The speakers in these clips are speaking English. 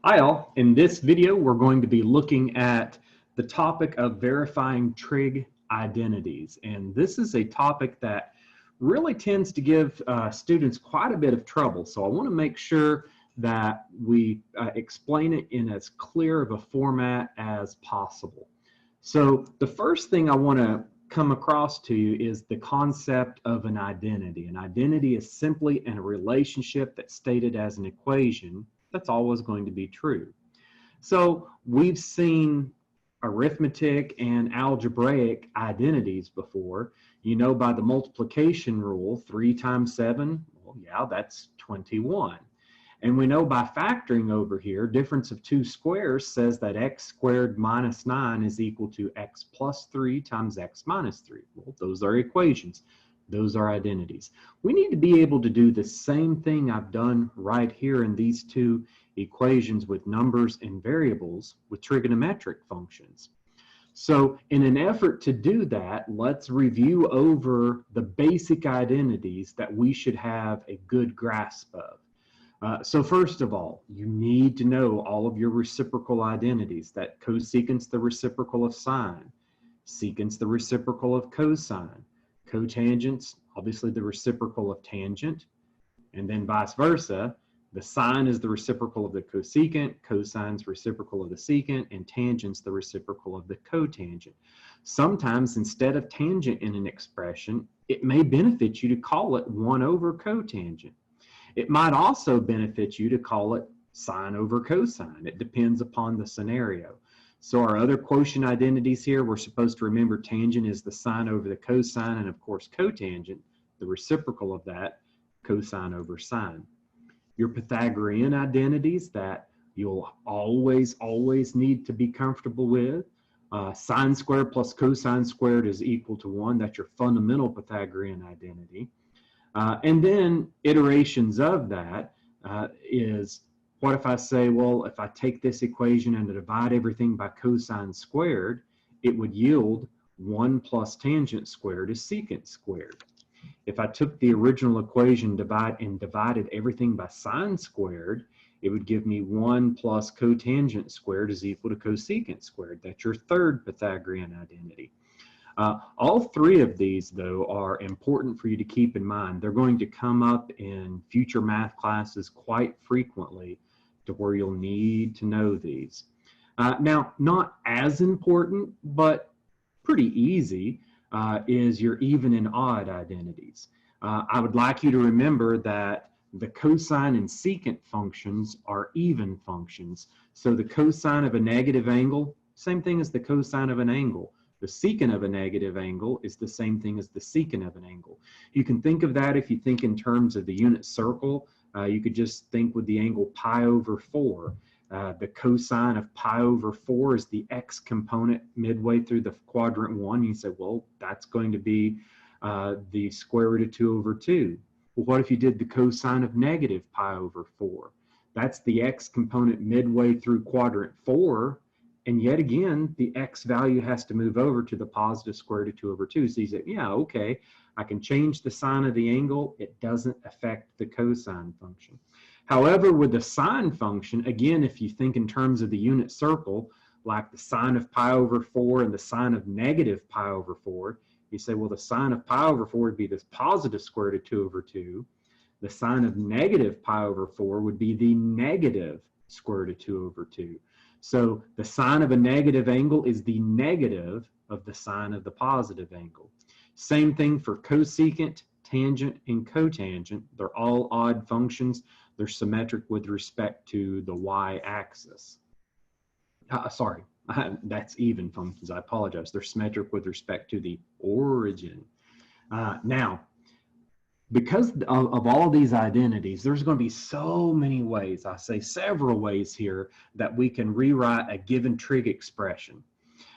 Hi all, in this video we're going to be looking at the topic of verifying trig identities, and this is a topic that really tends to give students quite a bit of trouble, so I want to make sure that we explain it in as clear of a format as possible. So the first thing I want to come across to you is the concept of an identity. An identity is simply a relationship that's stated as an equation that's always going to be true. So we've seen arithmetic and algebraic identities before. You know, by the multiplication rule, 3 times 7, well, yeah, that's 21. And we know by factoring over here, difference of two squares says that x squared minus 9 is equal to x plus 3 times x minus 3. Well, those are equations. Those are identities. We need to be able to do the same thing I've done right here in these two equations with numbers and variables with trigonometric functions. So in an effort to do that, let's review over the basic identities that we should have a good grasp of. So first of all, you need to know all of your reciprocal identities, that cosecant's the reciprocal of sine, secant's the reciprocal of cosine, cotangent's obviously the reciprocal of tangent, and then vice versa. The sine is the reciprocal of the cosecant, cosine's reciprocal of the secant, and tangent's the reciprocal of the cotangent. Sometimes instead of tangent in an expression, it may benefit you to call it 1 over cotangent. It might also benefit you to call it sine over cosine. It depends upon the scenario. So our other quotient identities here, we're supposed to remember tangent is the sine over the cosine, and of course cotangent, the reciprocal of that, cosine over sine. Your Pythagorean identities that you'll always need to be comfortable with. Sine squared plus cosine squared is equal to 1. That's your fundamental Pythagorean identity. And then iterations of that is, what if I say, well, if I take this equation and divide everything by cosine squared, it would yield 1 plus tangent squared is secant squared. If I took the original equation and divided everything by sine squared, it would give me 1 plus cotangent squared is equal to cosecant squared. That's your third Pythagorean identity. All three of these, though, are important for you to keep in mind. They're going to come up in future math classes quite frequently to where you'll need to know these. Now, not as important, but pretty easy, is your even and odd identities. I would like you to remember that the cosine and secant functions are even functions. So the cosine of a negative angle, same thing as the cosine of an angle. The secant of a negative angle is the same thing as the secant of an angle. You can think of that if you think in terms of the unit circle. You could just think with the angle pi over 4. The cosine of pi over 4 is the x component midway through the quadrant 1. You say, well, that's going to be the square root of 2 over 2. Well, what if you did the cosine of negative pi over 4? That's the x component midway through quadrant 4. And yet again, the x value has to move over to the positive square root of 2 over 2. So you say, yeah, okay, I can change the sign of the angle. It doesn't affect the cosine function. However, with the sine function, again, if you think in terms of the unit circle, like the sine of pi over 4 and the sine of negative pi over 4, you say, well, the sine of pi over 4 would be this positive square root of 2 over 2. The sine of negative pi over 4 would be the negative square root of 2 over 2. So the sine of a negative angle is the negative of the sine of the positive angle. Same thing for cosecant, tangent, and cotangent. They're all odd functions. They're symmetric with respect to the y-axis. Sorry, that's even functions. I apologize. They're symmetric with respect to the origin. Now, because of all these identities, there's going to be so many ways, I say several ways here, that we can rewrite a given trig expression.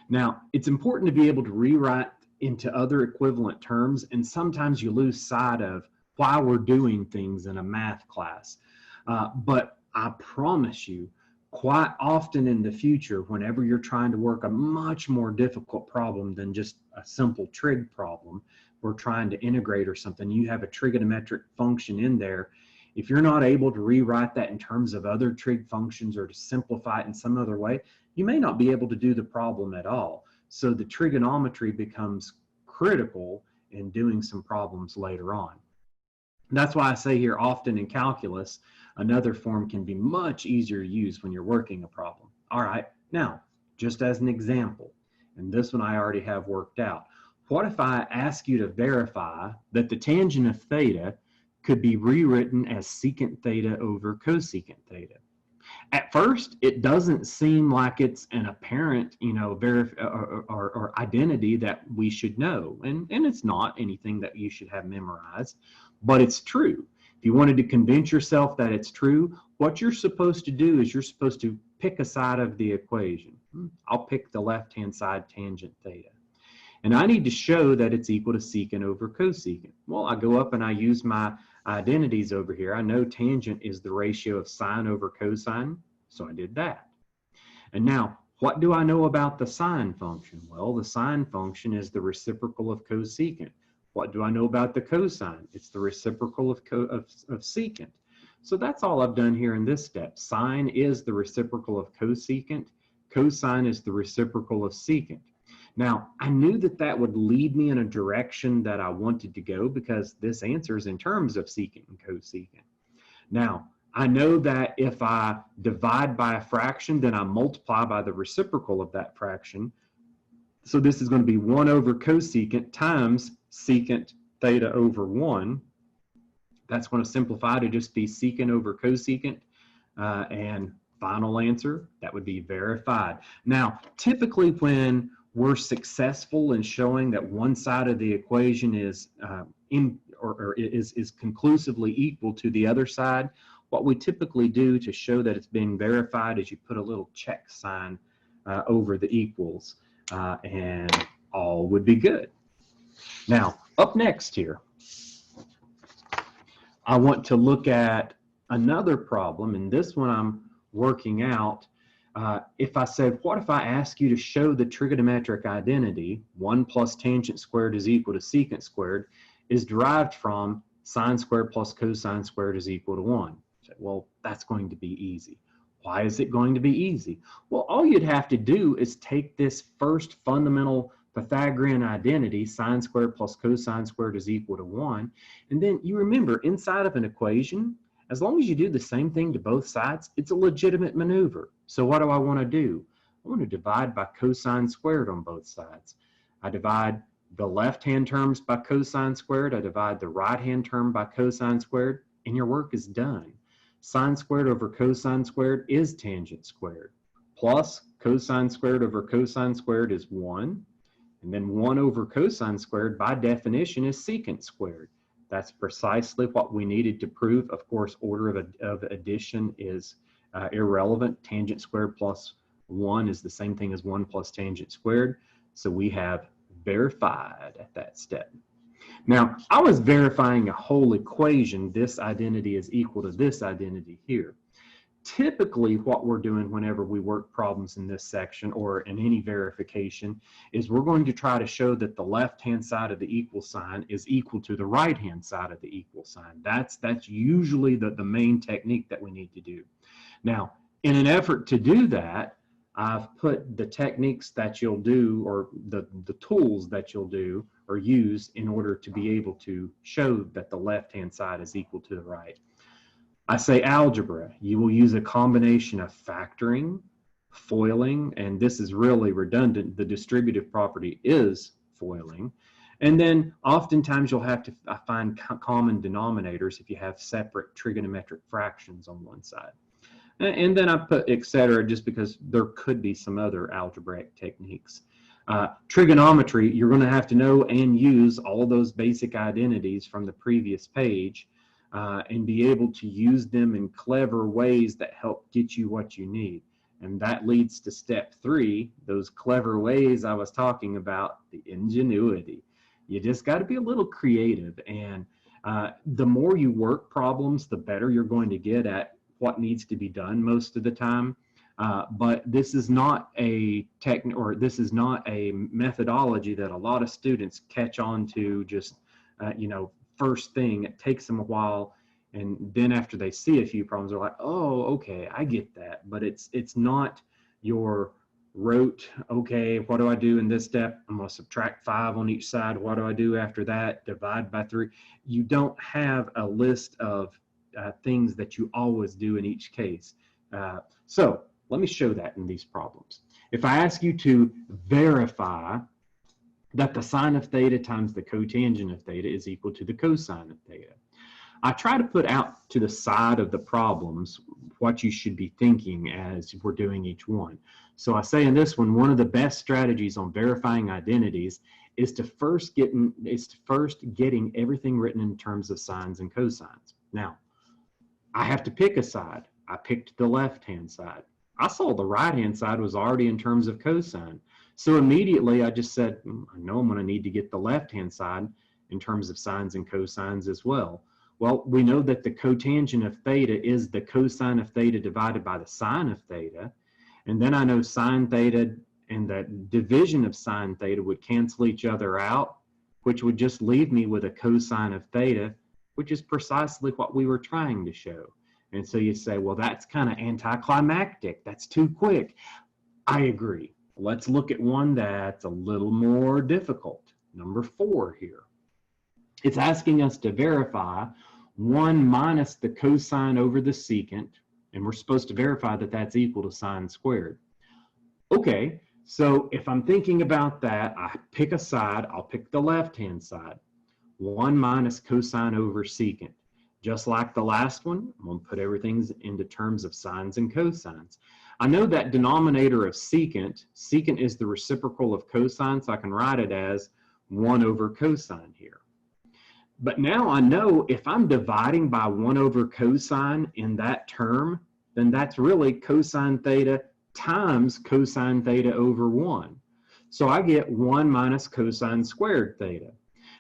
Now, it's important to be able to rewrite into other equivalent terms, and sometimes you lose sight of why we're doing things in a math class. But I promise you, quite often in the future, whenever you're trying to work a much more difficult problem than just a simple trig problem, we're trying to integrate or something, you have a trigonometric function in there, If you're not able to rewrite that in terms of other trig functions or to simplify it in some other way, you may not be able to do the problem at all. So the trigonometry becomes critical in doing some problems later on. That's why I say here often in calculus, another form can be much easier to use when you're working a problem. All right, now, just as an example, and this one I already have worked out. What if I ask you to verify that the tangent of theta could be rewritten as secant theta over cosecant theta? At first, it doesn't seem like it's an apparent, or identity that we should know. And it's not anything that you should have memorized, but it's true. If you wanted to convince yourself that it's true, what you're supposed to do is you're supposed to pick a side of the equation. I'll pick the left-hand side, tangent theta. And I need to show that it's equal to secant over cosecant. Well, I go up and I use my identities over here. I know tangent is the ratio of sine over cosine, so I did that. And now, what do I know about the sine function? Well, the sine function is the reciprocal of cosecant. What do I know about the cosine? It's the reciprocal of secant. So that's all I've done here in this step. Sine is the reciprocal of cosecant. Cosine is the reciprocal of secant. Now, I knew that that would lead me in a direction that I wanted to go because this answers in terms of secant and cosecant. Now, I know that if I divide by a fraction, then I multiply by the reciprocal of that fraction. So this is going to be 1 over cosecant times secant theta over 1. That's going to simplify to just be secant over cosecant. And final answer, that would be verified. Now, typically when we're successful in showing that one side of the equation is is conclusively equal to the other side, what we typically do to show that it's being verified is you put a little check sign over the equals, and all would be good. Now, up next here, I want to look at another problem, and this one I'm working out. If I said, what if I ask you to show the trigonometric identity, 1 plus tangent squared is equal to secant squared, is derived from sine squared plus cosine squared is equal to 1? Say, well, that's going to be easy. Why is it going to be easy? Well, all you'd have to do is take this first fundamental Pythagorean identity, sine squared plus cosine squared is equal to 1, and then you remember, inside of an equation, as long as you do the same thing to both sides, it's a legitimate maneuver. So what do I want to do? I want to divide by cosine squared on both sides. I divide the left-hand terms by cosine squared. I divide the right-hand term by cosine squared, and your work is done. Sine squared over cosine squared is tangent squared. Plus cosine squared over cosine squared is 1. And then 1 over cosine squared, by definition, is secant squared. That's precisely what we needed to prove. Of course, order of addition is irrelevant. Tangent squared plus 1 is the same thing as 1 plus tangent squared. So we have verified at that step. Now, I was verifying a whole equation. This identity is equal to this identity here. Typically, what we're doing whenever we work problems in this section or in any verification is we're going to try to show that the left-hand side of the equal sign is equal to the right-hand side of the equal sign. That's usually the main technique that we need to do. Now, in an effort to do that, I've put the techniques that you'll do, or the tools that you'll do or use in order to be able to show that the left-hand side is equal to the right. I say algebra, you will use a combination of factoring, foiling, and this is really redundant. The distributive property is foiling. And then oftentimes you'll have to find common denominators if you have separate trigonometric fractions on one side. And then I put etc. just because there could be some other algebraic techniques. Trigonometry, you're going to have to know and use all those basic identities from the previous page. And be able to use them in clever ways that help get you what you need. And that leads to step 3, those clever ways I was talking about, the ingenuity. You just got to be a little creative. And the more you work problems, the better you're going to get at what needs to be done most of the time. But this is not a this is not a methodology that a lot of students catch on to just, first thing. It takes them a while, And then after they see a few problems, they're like, oh, okay, I get that. But it's not your rote, okay, what do I do in this step? I'm going to subtract 5 on each side. What do I do after that? Divide by 3. You don't have a list of things that you always do in each case. So let me show that in these problems. If I ask you to verify that the sine of theta times the cotangent of theta is equal to the cosine of theta, I try to put out to the side of the problems what you should be thinking as we're doing each one. So I say in this one of the best strategies on verifying identities is to first getting everything written in terms of sines and cosines. Now, I have to pick a side. I picked the left-hand side. I saw the right-hand side was already in terms of cosine. So immediately I just said, I know I'm going to need to get the left-hand side in terms of sines and cosines as well. Well, we know that the cotangent of theta is the cosine of theta divided by the sine of theta. And then I know sine theta and the division of sine theta would cancel each other out, which would just leave me with a cosine of theta, which is precisely what we were trying to show. And so you say, well, that's kind of anticlimactic. That's too quick. I agree. Let's look at one that's a little more difficult. Number 4 here. It's asking us to verify 1 minus the cosine over the secant, and we're supposed to verify that that's equal to sine squared. Okay, so if I'm thinking about that, I pick a side, I'll pick the left-hand side. 1 minus cosine over secant. Just like the last one, I'm going to put everything into terms of sines and cosines. I know that denominator of secant is the reciprocal of cosine, so I can write it as 1 over cosine here. But now I know if I'm dividing by 1 over cosine in that term, then that's really cosine theta times cosine theta over 1. So I get 1 minus cosine squared theta.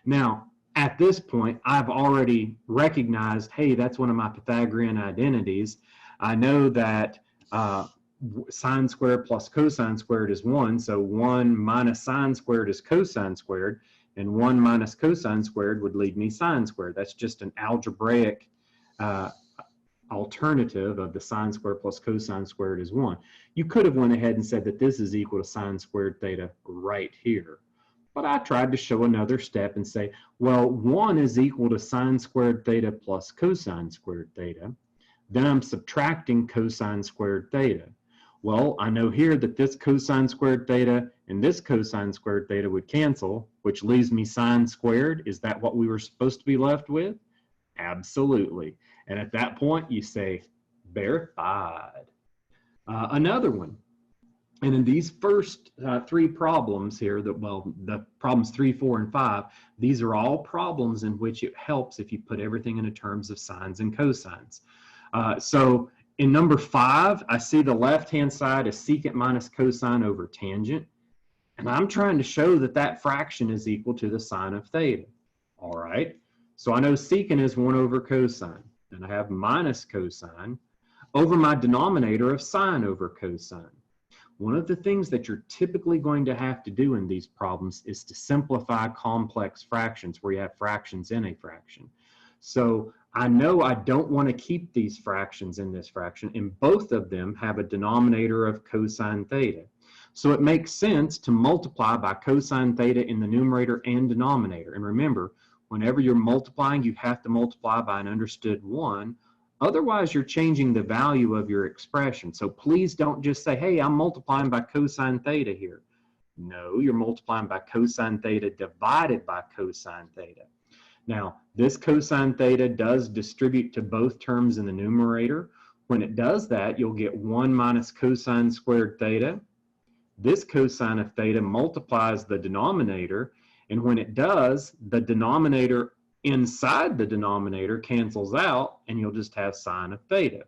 Now, at this point, I've already recognized, hey, that's one of my Pythagorean identities. I know that sine squared plus cosine squared is 1, so 1 minus sine squared is cosine squared, and 1 minus cosine squared would leave me sine squared. That's just an algebraic alternative of the sine squared plus cosine squared is 1. You could have went ahead and said that this is equal to sine squared theta right here. But I tried to show another step and say, well, 1 is equal to sine squared theta plus cosine squared theta. Then I'm subtracting cosine squared theta. Well, I know here that this cosine squared theta and this cosine squared theta would cancel, which leaves me sine squared. Is that what we were supposed to be left with? Absolutely. And at that point, you say, verified. Another one. And in these first 3 problems here, the problems 3, 4, and 5, these are all problems in which it helps if you put everything into terms of sines and cosines. So in number 5, I see the left-hand side is secant minus cosine over tangent. And I'm trying to show that that fraction is equal to the sine of theta. All right. So I know secant is 1 over cosine. And I have minus cosine over my denominator of sine over cosine. One of the things that you're typically going to have to do in these problems is to simplify complex fractions where you have fractions in a fraction. So I know I don't want to keep these fractions in this fraction, and both of them have a denominator of cosine theta. So it makes sense to multiply by cosine theta in the numerator and denominator. And remember, whenever you're multiplying, you have to multiply by an understood 1. Otherwise, you're changing the value of your expression. So please don't just say, hey, I'm multiplying by cosine theta here. No, you're multiplying by cosine theta divided by cosine theta. Now, this cosine theta does distribute to both terms in the numerator. When it does that, you'll get 1 minus cosine squared theta. This cosine of theta multiplies the denominator, and when it does, the denominator inside the denominator cancels out, and you'll just have sine of theta.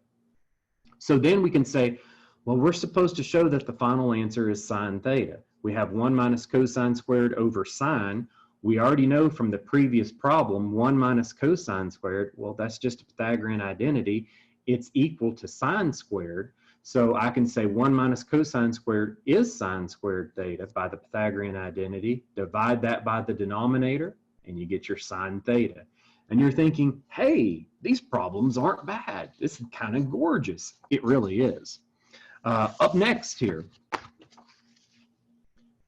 So then we can say, well, we're supposed to show that the final answer is sine theta. We have 1 minus cosine squared over sine. We already know from the previous problem, 1 minus cosine squared, well, that's just a Pythagorean identity. It's equal to sine squared. So I can say 1 minus cosine squared is sine squared theta by the Pythagorean identity. Divide that by the denominator, and you get your sine theta. And you're thinking, hey, these problems aren't bad. This is kind of gorgeous. It really is. Up next here,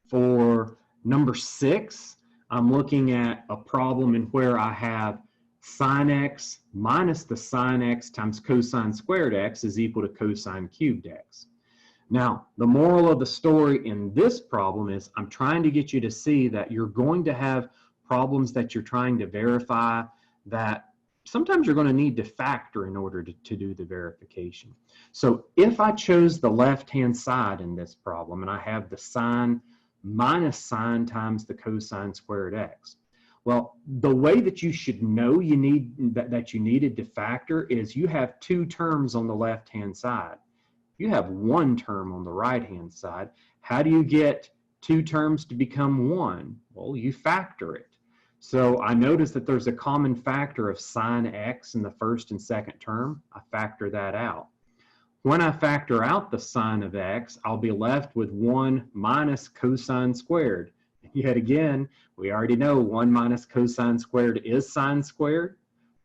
for number 6, I'm looking at a problem in where I have sine x minus the sine x times cosine squared x is equal to cosine cubed x. Now, the moral of the story in this problem is I'm trying to get you to see that you're going to have problems that you're trying to verify that sometimes you're going to need to factor in order to do the verification. So if I chose the left-hand side in this problem and I have the sine minus sine times the cosine squared x, well, the way that you should know you needed to factor is you have 2 terms on the left-hand side. You have 1 term on the right-hand side. How do you get 2 terms to become 1? Well, you factor it. So I notice that there's a common factor of sine x in the first and second term. I factor that out. When I factor out the sine of x, I'll be left with 1 minus cosine squared. Yet again, we already know 1 minus cosine squared is sine squared.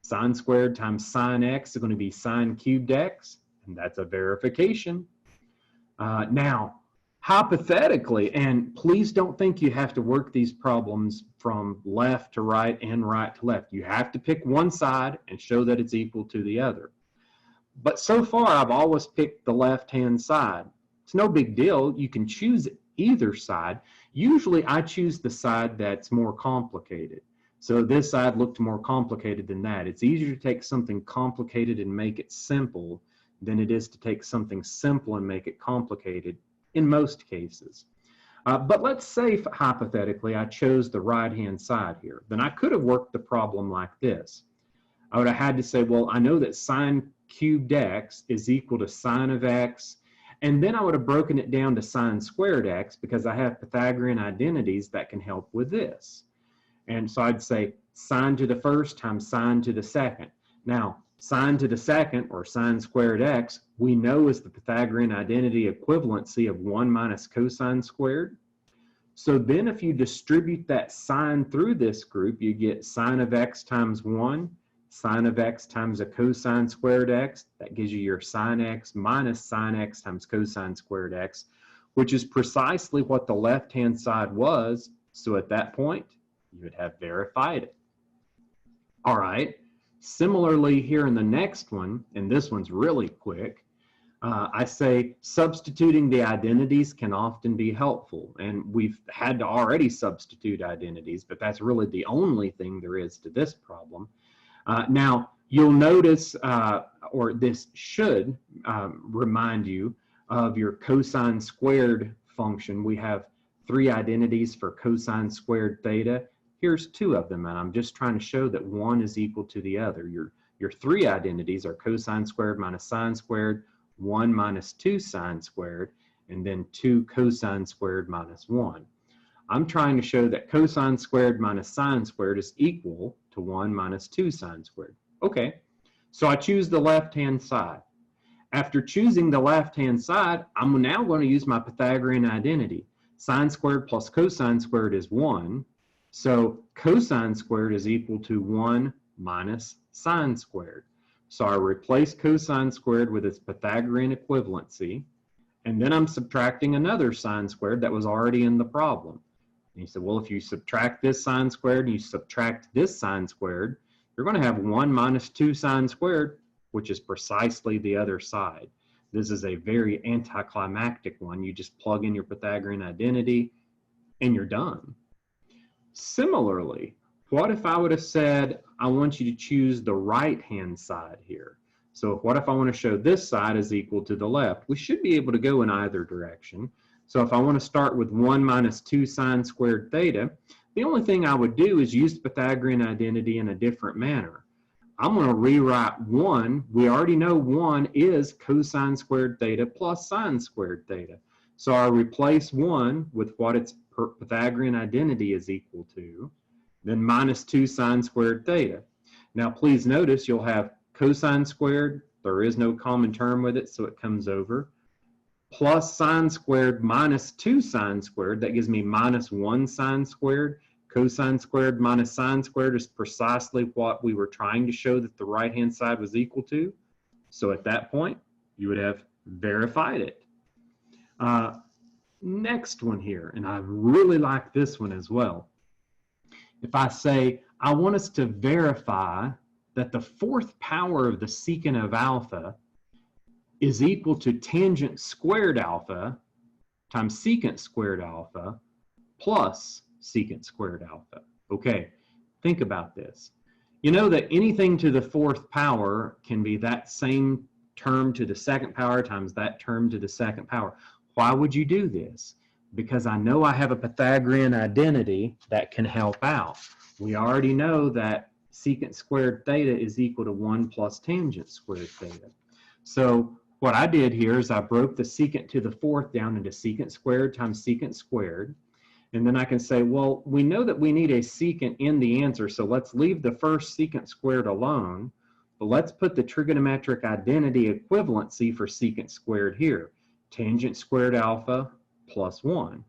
Sine squared times sine x is going to be sine cubed x, and that's a verification. Now, hypothetically, and please don't think you have to work these problems from left to right and right to left. You have to pick one side and show that it's equal to the other. But so far, I've always picked the left-hand side. It's no big deal. You can choose either side. Usually, I choose the side that's more complicated. So this side looked more complicated than that. It's easier to take something complicated and make it simple than it is to take something simple and make it complicated in most cases. But let's say, hypothetically, I chose the right-hand side here. Then I could have worked the problem like this. I would have had to say, well, I know that sine cubed x is equal to sine of x, and then I would have broken it down to sine squared x because I have Pythagorean identities that can help with this. And so I'd say sine to the first times sine to the second. Now, sine to the second, or sine squared x, we know is the Pythagorean identity equivalency of 1 minus cosine squared. So then if you distribute that sine through this group, you get sine of x times 1, sine of x times a cosine squared x. That gives you your sine x minus sine x times cosine squared x, which is precisely what the left-hand side was. So at that point, you would have verified it. All right. Similarly, here in the next one, and this one's really quick, I say substituting the identities can often be helpful. And we've had to already substitute identities, but that's really the only thing there is to this problem. Now, you'll notice, or this should remind you of your cosine squared function. We have 3 identities for cosine squared theta. Here's 2 of them, and I'm just trying to show that one is equal to the other. Your 3 identities are cosine squared minus sine squared, 1 minus 2 sine squared, and then 2 cosine squared minus 1. I'm trying to show that cosine squared minus sine squared is equal to 1 minus 2 sine squared. Okay, so I choose the left-hand side. After choosing the left-hand side, I'm now going to use my Pythagorean identity. Sine squared plus cosine squared is 1. So cosine squared is equal to 1 minus sine squared. So I replace cosine squared with its Pythagorean equivalency, and then I'm subtracting another sine squared that was already in the problem. And you said, well, if you subtract this sine squared and you subtract this sine squared, you're going to have 1 minus 2 sine squared, which is precisely the other side. This is a very anticlimactic one. You just plug in your Pythagorean identity and you're done. Similarly, what if I would have said, I want you to choose the right-hand side here? So what if I want to show this side is equal to the left? We should be able to go in either direction. So if I want to start with 1 minus 2 sine squared theta, the only thing I would do is use the Pythagorean identity in a different manner. I'm going to rewrite 1. We already know 1 is cosine squared theta plus sine squared theta. So I replace 1 with what its Pythagorean identity is equal to, then minus 2 sine squared theta. Now please notice you'll have cosine squared, there is no common term with it, so it comes over, plus sine squared minus 2 sine squared, that gives me minus 1 sine squared. cosine squared minus sine squared is precisely what we were trying to show that the right-hand side was equal to. So at that point, you would have verified it. Next one here, and I really like this one as well. If I say, I want us to verify that the fourth power of the secant of alpha is equal to tangent squared alpha times secant squared alpha plus secant squared alpha. Okay, think about this. You know that anything to the fourth power can be that same term to the second power times that term to the second power. Why would you do this? Because I know I have a Pythagorean identity that can help out. We already know that secant squared theta is equal to 1 plus tangent squared theta. So what I did here is I broke the secant to the fourth down into secant squared times secant squared. And then I can say, well, we know that we need a secant in the answer, so let's leave the first secant squared alone, but let's put the trigonometric identity equivalency for secant squared here. Tangent squared alpha plus 1.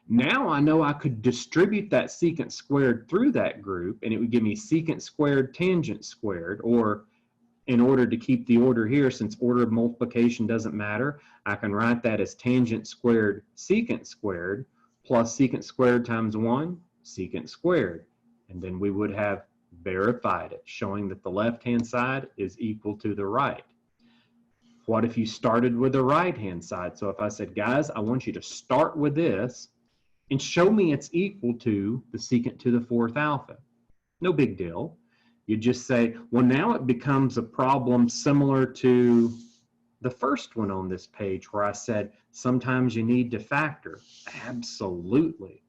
Now I know I could distribute that secant squared through that group, and it would give me secant squared tangent squared, or in order to keep the order here, since order of multiplication doesn't matter, I can write that as tangent squared secant squared plus secant squared times 1, secant squared. And then we would have verified it, showing that the left-hand side is equal to the right. What if you started with the right-hand side? So if I said, guys, I want you to start with this and show me it's equal to the secant to the fourth alpha. No big deal. You just say, well, now it becomes a problem similar to the first one on this page where I said, sometimes you need to factor. Absolutely.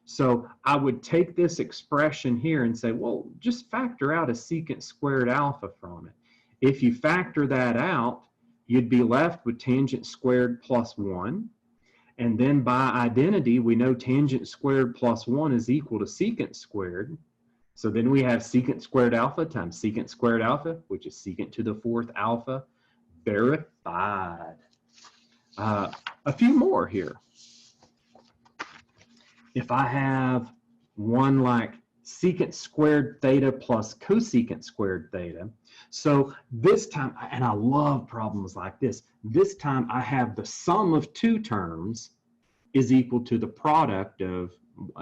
So I would take this expression here and say, well, just factor out a secant squared alpha from it. If you factor that out, you'd be left with tangent squared plus 1. And then by identity, we know tangent squared plus 1 is equal to secant squared. So then we have secant squared alpha times secant squared alpha, which is secant to the fourth alpha, verified. A few more here. If I have one like secant squared theta plus cosecant squared theta, so this time, and I love problems like this time I have the sum of two terms is equal to the product of,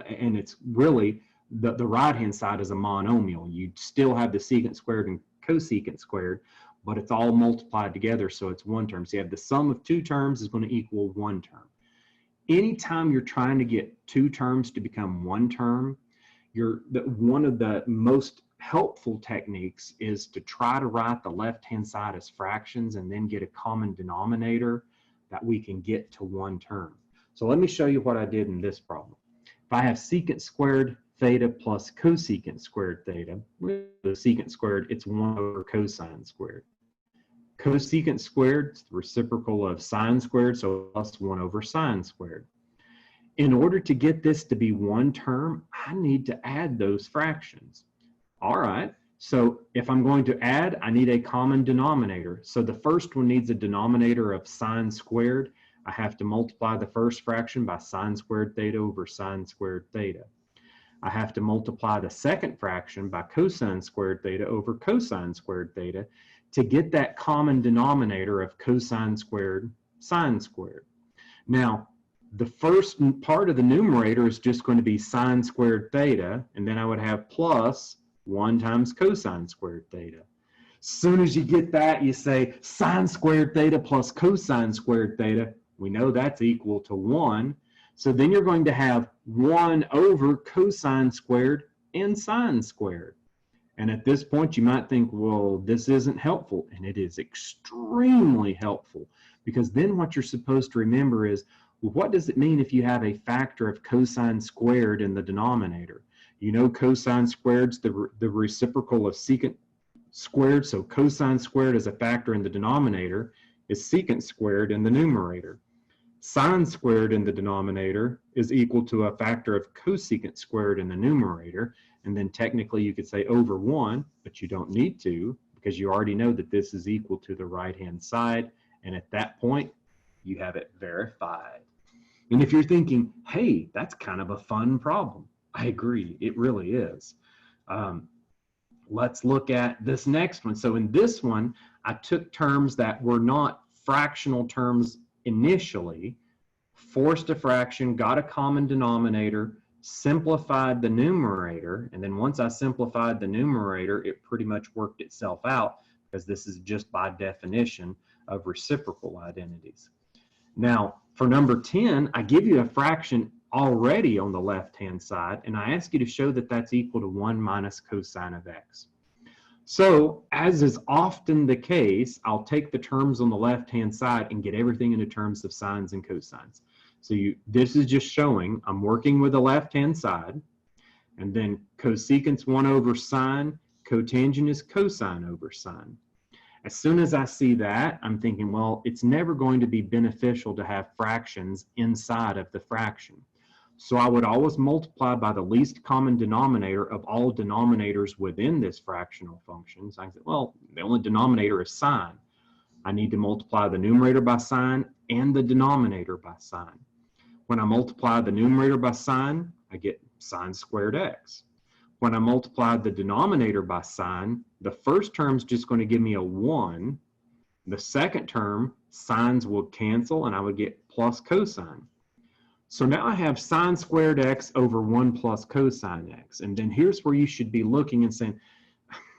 and it's really, the right-hand side is a monomial. You still have the secant squared and cosecant squared, but it's all multiplied together, so it's one term. So you have the sum of two terms is going to equal one term. Anytime you're trying to get two terms to become one term, one of the most helpful techniques is to try to write the left-hand side as fractions and then get a common denominator that we can get to one term. So let me show you what I did in this problem. If I have secant squared theta plus cosecant squared theta, the secant squared, it's 1 over cosine squared. Cosecant squared is the reciprocal of sine squared, so plus 1 over sine squared. In order to get this to be one term, I need to add those fractions. All right, so if I'm going to add, I need a common denominator. So the first one needs a denominator of sine squared. I have to multiply the first fraction by sine squared theta over sine squared theta. I have to multiply the second fraction by cosine squared theta over cosine squared theta to get that common denominator of cosine squared sine squared. Now, the first part of the numerator is just going to be sine squared theta, and then I would have plus 1 times cosine squared theta. As soon as you get that, you say sine squared theta plus cosine squared theta. We know that's equal to 1. So then you're going to have 1 over cosine squared and sine squared. And at this point, you might think, well, this isn't helpful. And it is extremely helpful, because then what you're supposed to remember is, well, what does it mean if you have a factor of cosine squared in the denominator? You know cosine squared is the reciprocal of secant squared, so cosine squared as a factor in the denominator is secant squared in the numerator. Sine squared in the denominator is equal to a factor of cosecant squared in the numerator, and then technically you could say over 1, but you don't need to, because you already know that this is equal to the right-hand side, and at that point, you have it verified. And if you're thinking, hey, that's kind of a fun problem, I agree. It really is. Let's look at this next one. So in this one, I took terms that were not fractional terms initially, forced a fraction, got a common denominator, simplified the numerator, and then once I simplified the numerator, it pretty much worked itself out, because this is just by definition of reciprocal identities. Now, for number 10, I give you a fraction already on the left-hand side, and I ask you to show that that's equal to 1 minus cosine of x. So, as is often the case, I'll take the terms on the left-hand side and get everything into terms of sines and cosines. So this is just showing I'm working with the left-hand side, and then cosecant's 1 over sine, cotangent is cosine over sine. As soon as I see that, I'm thinking, well, it's never going to be beneficial to have fractions inside of the fraction. So I would always multiply by the least common denominator of all denominators within this fractional function. So I say, well, the only denominator is sine. I need to multiply the numerator by sine and the denominator by sine. When I multiply the numerator by sine, I get sine squared x. When I multiply the denominator by sine, the first term is just going to give me a 1. The second term, sines will cancel, and I would get plus cosine. So now I have sine squared x over 1 plus cosine x. And then here's where you should be looking and saying,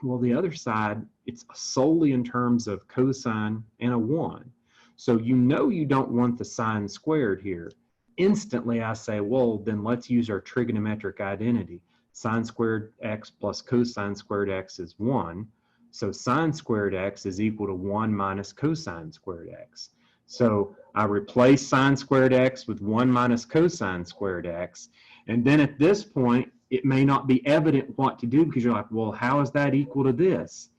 well, the other side, it's solely in terms of cosine and a 1. So you know you don't want the sine squared here. Instantly I say, well, then let's use our trigonometric identity. Sine squared x plus cosine squared x is 1. So sine squared x is equal to 1 minus cosine squared x. So I replace sine squared x with 1 minus cosine squared x. And then at this point, it may not be evident what to do, because you're like, well, how is that equal to this?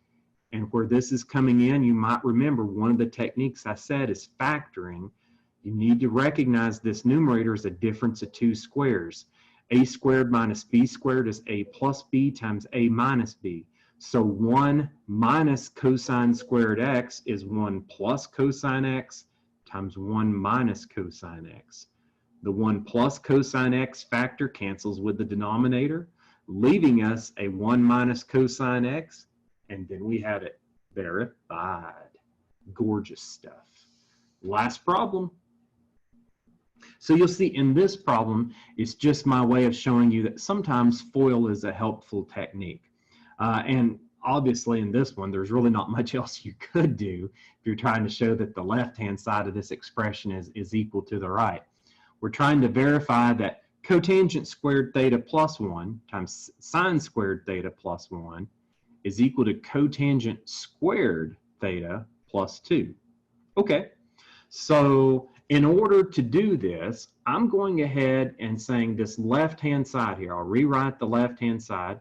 And where this is coming in, you might remember one of the techniques I said is factoring. You need to recognize this numerator is a difference of two squares. A squared minus b squared is a plus b times a minus b. So 1 minus cosine squared x is 1 plus cosine x times 1 minus cosine x. The 1 plus cosine x factor cancels with the denominator, leaving us a 1 minus cosine x, and then we have it verified. Gorgeous stuff. Last problem. So you'll see in this problem, it's just my way of showing you that sometimes FOIL is a helpful technique. And obviously in this one, there's really not much else you could do if you're trying to show that the left-hand side of this expression is equal to the right. We're trying to verify that cotangent squared theta plus 1 times sine squared theta plus 1 is equal to cotangent squared theta plus 2. Okay, so in order to do this, I'm going ahead and saying this left-hand side here. I'll rewrite the left-hand side,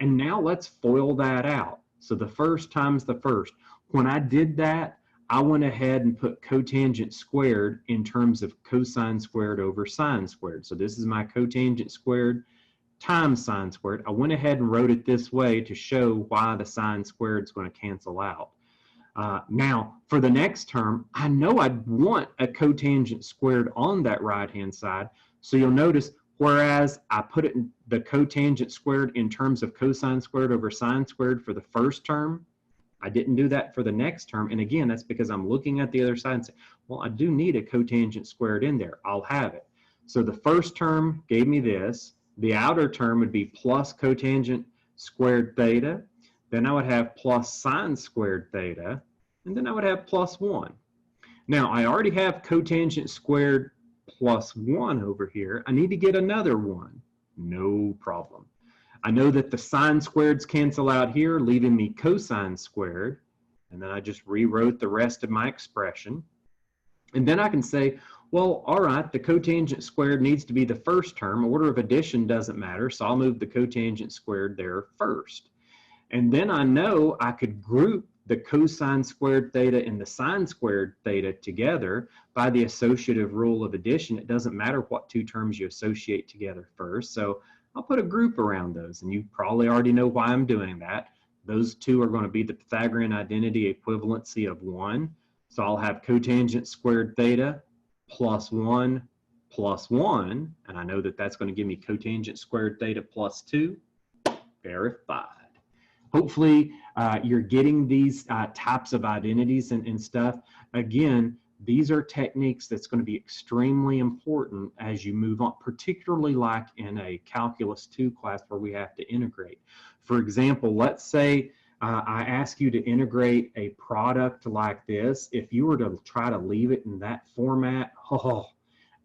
and now let's FOIL that out. So the first times the first. When I did that, I went ahead and put cotangent squared in terms of cosine squared over sine squared. So this is my cotangent squared times sine squared. I went ahead and wrote it this way to show why the sine squared is going to cancel out. Now, for the next term, I know I'd want a cotangent squared on that right-hand side. So you'll notice, whereas I put it in the cotangent squared in terms of cosine squared over sine squared for the first term, I didn't do that for the next term. And again, that's because I'm looking at the other side and saying, well, I do need a cotangent squared in there. I'll have it. So the first term gave me this. The outer term would be plus cotangent squared theta. Then I would have plus sine squared theta. And then I would have plus 1. Now, I already have cotangent squared plus 1 over here. I need to get another 1. No problem. I know that the sine squareds cancel out here, leaving me cosine squared. And then I just rewrote the rest of my expression. And then I can say, well, all right, the cotangent squared needs to be the first term. Order of addition doesn't matter, so I'll move the cotangent squared there first. And then I know I could group the cosine squared theta and the sine squared theta together by the associative rule of addition. It doesn't matter what two terms you associate together first. So I'll put a group around those, and you probably already know why I'm doing that. Those two are going to be the Pythagorean identity equivalency of 1. So I'll have cotangent squared theta plus 1 plus 1, and I know that that's going to give me cotangent squared theta plus 2, verified. Hopefully you're getting these types of identities and stuff. Again, these are techniques that's going to be extremely important as you move on, particularly like in a Calculus 2 class where we have to integrate. For example, let's say I ask you to integrate a product like this. If you were to try to leave it in that format,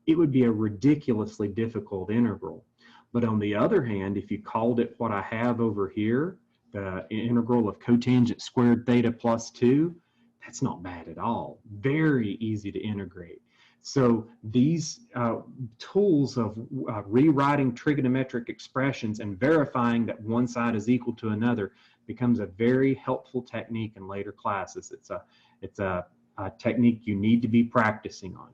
it would be a ridiculously difficult integral. But on the other hand, if you called it what I have over here, the integral of cotangent squared theta plus 2, that's not bad at all. Very easy to integrate. So these tools of rewriting trigonometric expressions and verifying that one side is equal to another becomes a very helpful technique in later classes. It's a technique you need to be practicing on.